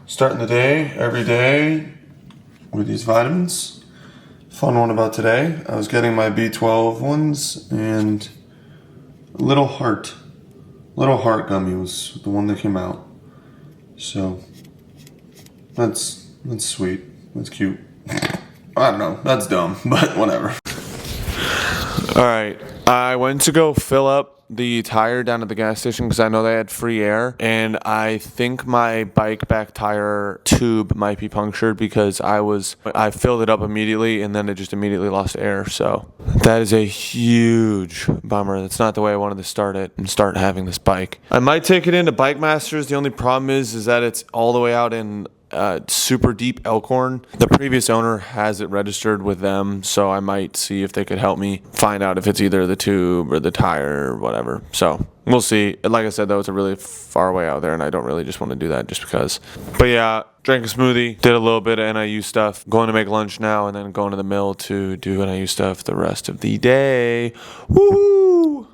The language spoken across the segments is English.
Starting the day every day with these vitamins. Fun one about today. I was getting my B12 ones and Little Heart gummy was the one that came out. So that's sweet. That's cute. I don't know. That's dumb, but whatever. All right. I went to go fill up the tire down at the gas station because I know they had free air, and I think my bike back tire tube might be punctured because I filled it up immediately and then it just immediately lost air. So that is a huge bummer. That's not the way I wanted to start it and start having this bike. I might take it into Bike Masters. The only problem is that it's all the way out in super deep Elkhorn. The previous owner has it registered with them, so I might see if they could help me find out if it's either the tube or the tire or whatever. So we'll see. Like I said, though, it's a really far way out there, and I don't really just want to do that just because. But yeah, drank a smoothie, did a little bit of NIU stuff, going to make lunch now, and then going to the mill to do NIU stuff the rest of the day. Woohoo!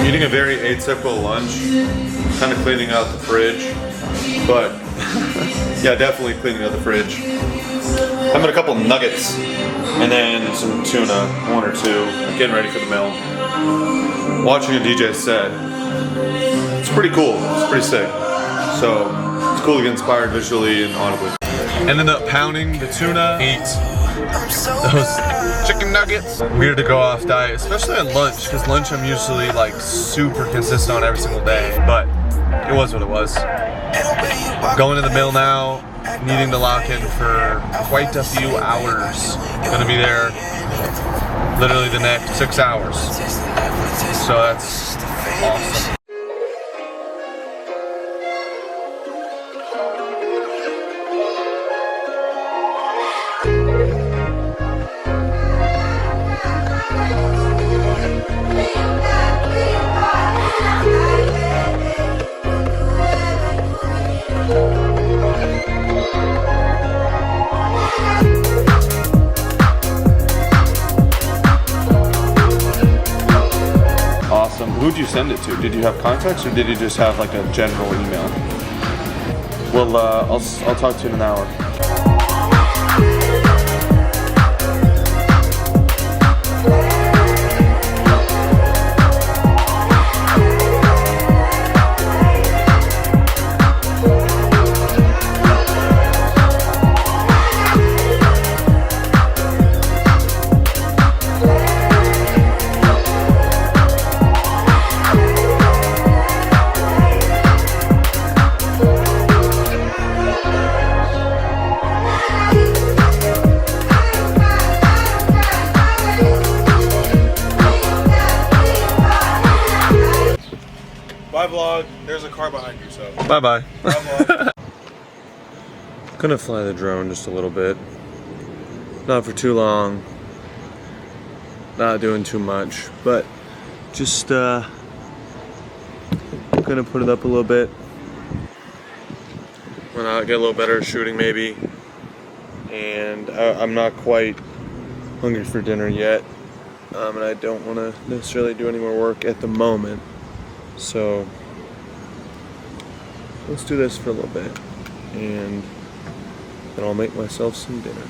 Eating a very atypical lunch, kind of cleaning out the fridge, but yeah, definitely cleaning out the fridge. Having a couple nuggets and then some tuna, one or two, getting ready for the mill. Watching a DJ set. It's pretty cool, it's pretty sick. So it's cool to get inspired visually and audibly. Ended up pounding the tuna, ate those chicken nuggets. Weird to go off diet, especially at lunch, because lunch I'm usually like super consistent on every single day, but it was what it was. Going to the mill now, needing to lock in for quite a few hours. Gonna be there literally the next 6 hours. So that's awesome. Awesome. Who'd you send it to? Did you have contacts or did you just have like a general email? Well, I'll talk to you in an hour. Bye vlog, there's a car behind you, so. Bye bye. Bye vlog. Gonna fly the drone just a little bit. Not for too long. Not doing too much, but just gonna put it up a little bit. When I get a little better at shooting maybe. And I'm not quite hungry for dinner yet. And I don't wanna necessarily do any more work at the moment. So let's do this for a little bit and then I'll make myself some dinner.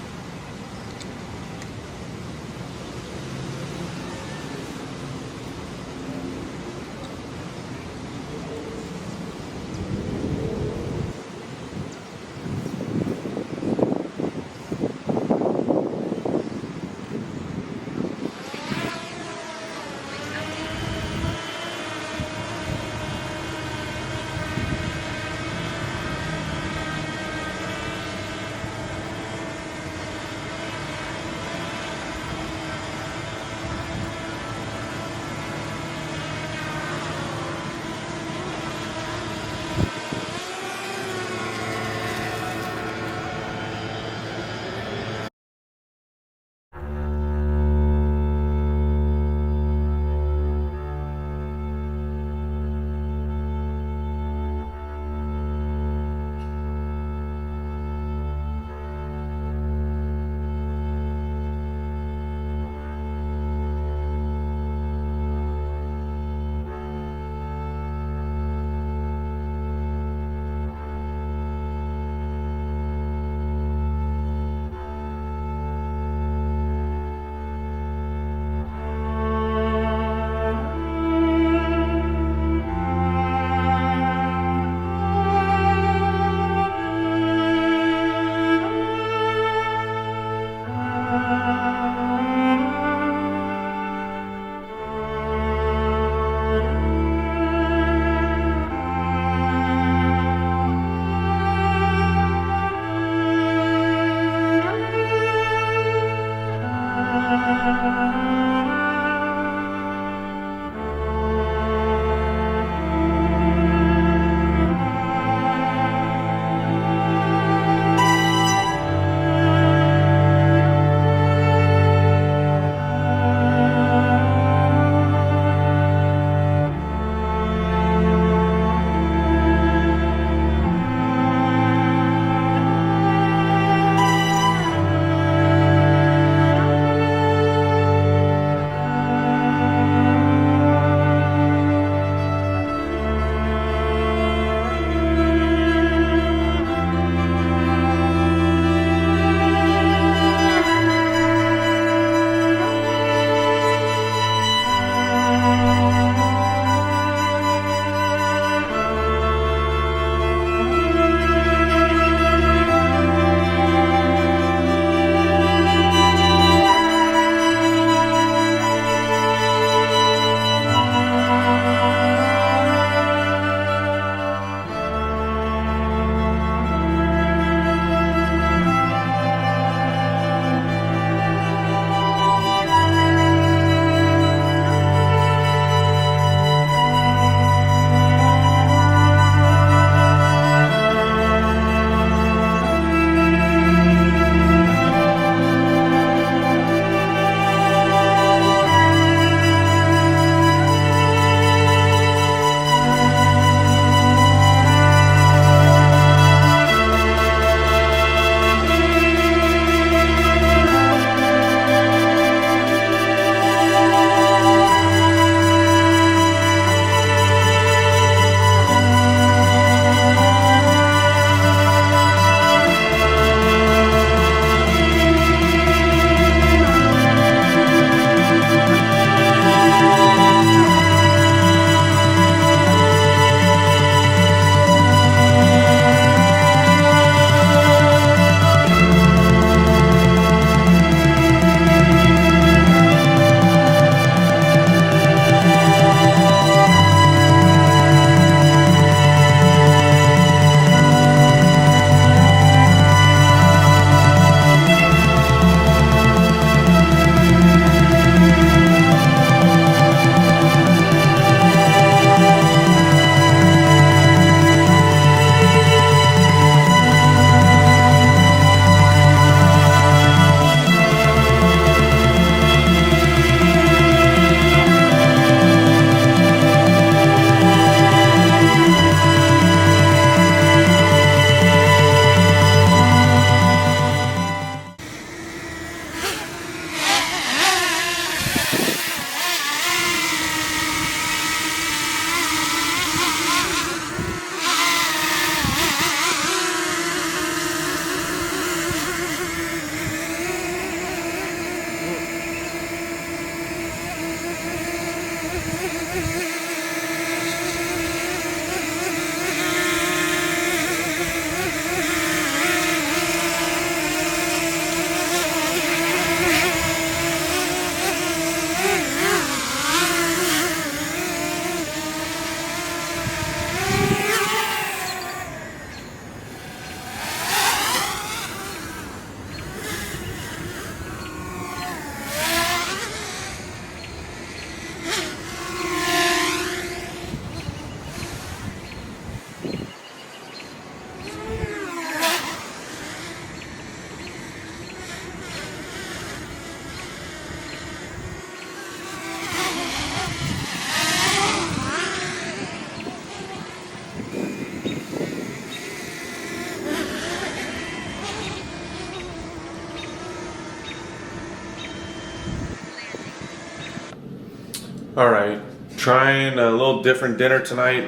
All right, trying a little different dinner tonight,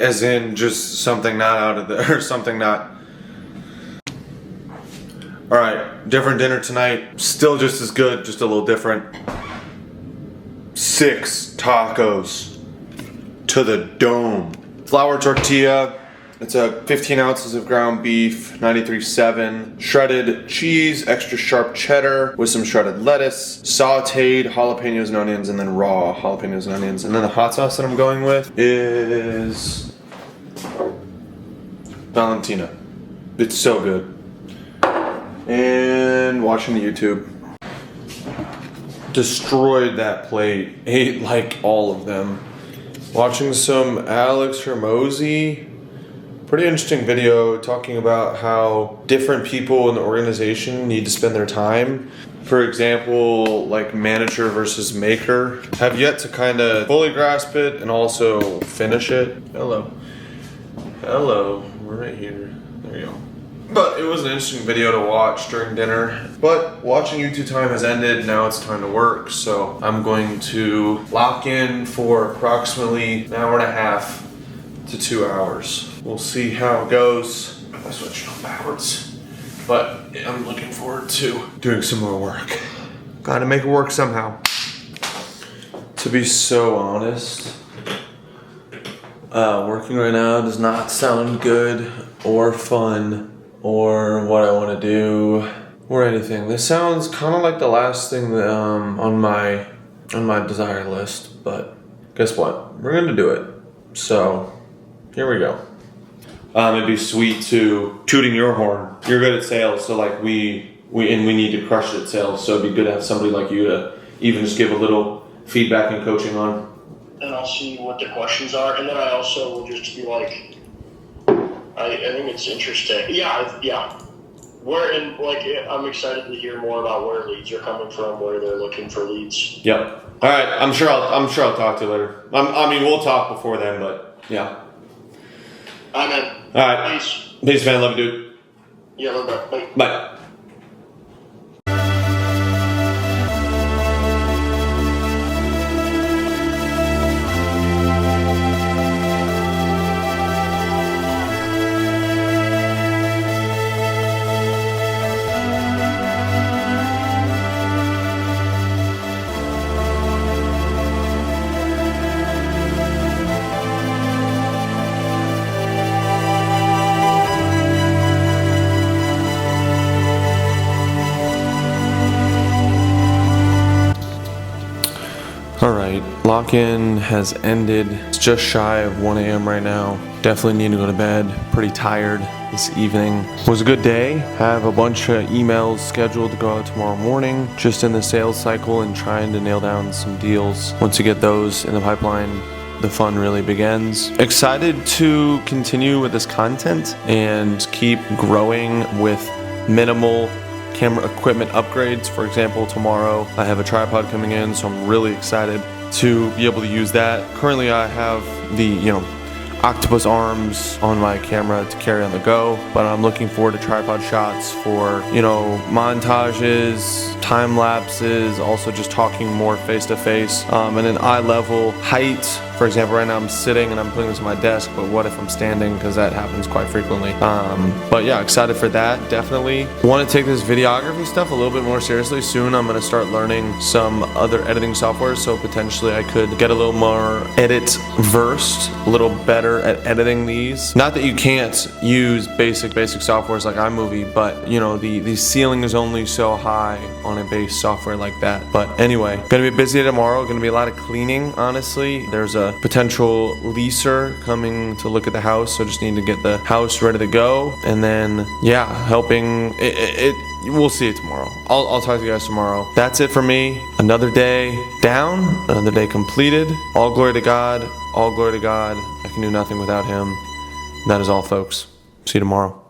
as in just something not out of the, or something not. All right, different dinner tonight, still just as good, just a little different. 6 tacos to the dome. Flour tortilla. It's 15 ounces of ground beef, 93.7, shredded cheese, extra sharp cheddar with some shredded lettuce, sauteed jalapenos and onions, and then raw jalapenos and onions. And then the hot sauce that I'm going with is Valentina. It's so good. And watching the YouTube. Destroyed that plate. Ate like all of them. Watching some Alex Hermosi. Pretty interesting video talking about how different people in the organization need to spend their time. For example, like manager versus maker. Have yet to kind of fully grasp it and also finish it. Hello. Hello. We're right here. There you go. But it was an interesting video to watch during dinner. But watching YouTube time has ended. Now it's time to work. So I'm going to lock in for approximately an hour and a half to 2 hours. We'll see how it goes. I switched on backwards. But I'm looking forward to doing some more work. Gotta make it work somehow. To be so honest, working right now does not sound good or fun or what I want to do or anything. This sounds kind of like the last thing that, on my desire list, but guess what? We're gonna do it. So here we go. It'd be sweet to tooting your horn. You're good at sales, so like we need to crush it at sales. So it'd be good to have somebody like you to even just give a little feedback and coaching on. And I'll see what the questions are, and then I also will just be like, I think it's interesting. Yeah. I'm excited to hear more about where leads are coming from, where they're looking for leads. Yep. All right. I'm sure I'll talk to you later. I mean, we'll talk before then, but yeah. Amen. All right. Peace, man. Love you, dude. Yeah, love that. Bye. Bye. Alright, lock-in has ended. It's just shy of 1 a.m. right now. Definitely need to go to bed. Pretty tired this evening. It was a good day. Have a bunch of emails scheduled to go out tomorrow morning. Just in the sales cycle and trying to nail down some deals. Once you get those in the pipeline, the fun really begins. Excited to continue with this content and keep growing with minimal camera equipment upgrades. For example, tomorrow I have a tripod coming in, so I'm really excited to be able to use that. Currently I have the, octopus arms on my camera to carry on the go, but I'm looking forward to tripod shots for, montages, time lapses, also just talking more face to face, and an eye level height. For example, right now I'm sitting and I'm putting this on my desk, but what if I'm standing? Because that happens quite frequently. But yeah, excited for that, definitely. Want to take this videography stuff a little bit more seriously. Soon I'm going to start learning some other editing software, so potentially I could get a little more edit versed, a little better at editing these. Not that you can't use basic softwares like iMovie, but the ceiling is only so high on a base software like that. But anyway, gonna be a busy day tomorrow. Gonna be a lot of cleaning, honestly. There's a potential leaser coming to look at the house, so just need to get the house ready to go, and then yeah, helping it. We'll see it tomorrow. I'll talk to you guys tomorrow. That's it for me. Another day down, another day completed. All glory to God. All glory to God. I can do nothing without Him. That is all, folks. See you tomorrow.